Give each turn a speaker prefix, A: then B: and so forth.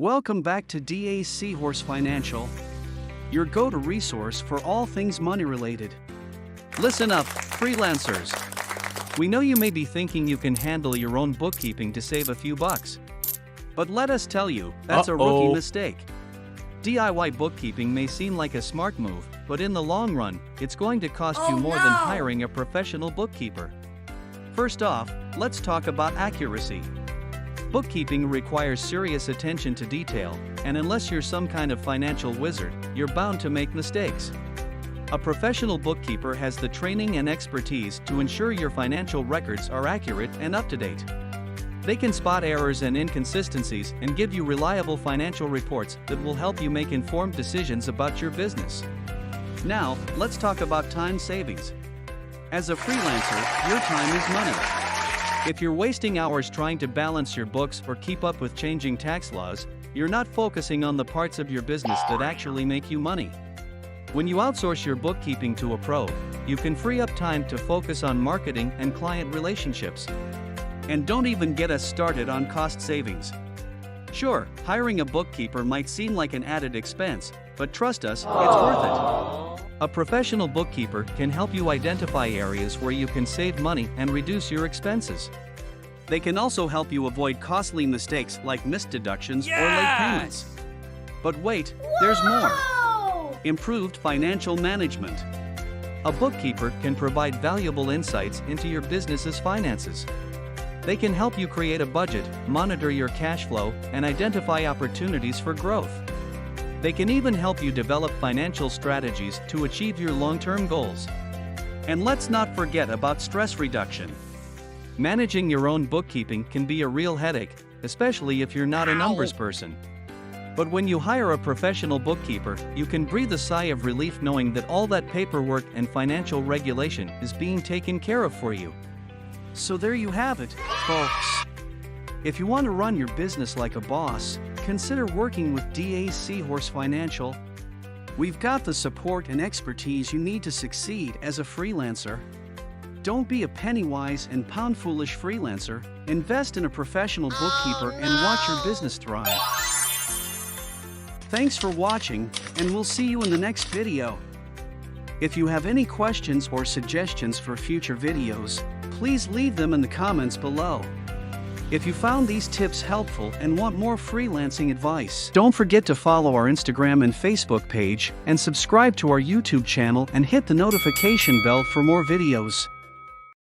A: Welcome back to DA's Seahorse Financial, your go-to resource for all things money-related. Listen up, freelancers. We know you may be thinking you can handle your own bookkeeping to save a few bucks. But let us tell you, that's a rookie mistake. DIY bookkeeping may seem like a smart move, but in the long run, it's going to cost you more than hiring a professional bookkeeper. First off, let's talk about accuracy. Bookkeeping requires serious attention to detail, and unless you're some kind of financial wizard, you're bound to make mistakes. A professional bookkeeper has the training and expertise to ensure your financial records are accurate and up-to-date. They can spot errors and inconsistencies and give you reliable financial reports that will help you make informed decisions about your business. Now, let's talk about time savings. As a freelancer, your time is money. If you're wasting hours trying to balance your books or keep up with changing tax laws, you're not focusing on the parts of your business that actually make you money. When you outsource your bookkeeping to a pro, you can free up time to focus on marketing and client relationships. And don't even get us started on cost savings. Sure, hiring a bookkeeper might seem like an added expense, but trust us, it's worth it. A professional bookkeeper can help you identify areas where you can save money and reduce your expenses. They can also help you avoid costly mistakes like missed deductions or late payments. But wait, there's more. Improved financial management. A bookkeeper can provide valuable insights into your business's finances. They can help you create a budget, monitor your cash flow, and identify opportunities for growth. They can even help you develop financial strategies to achieve your long-term goals. And let's not forget about stress reduction. Managing your own bookkeeping can be a real headache, especially if you're not a numbers person. But when you hire a professional bookkeeper, you can breathe a sigh of relief knowing that all that paperwork and financial regulation is being taken care of for you. So there you have it, folks. If you want to run your business like a boss, consider working with DA's Seahorse Financial. We've got the support and expertise you need to succeed as a freelancer. Don't be a penny-wise and pound-foolish freelancer. Invest in a professional bookkeeper and watch your business thrive. Thanks for watching, and we'll see you in the next video. If you have any questions or suggestions for future videos, please leave them in the comments below. If you found these tips helpful and want more freelancing advice, don't forget to follow our Instagram and Facebook page and subscribe to our YouTube channel and hit the notification bell for more videos.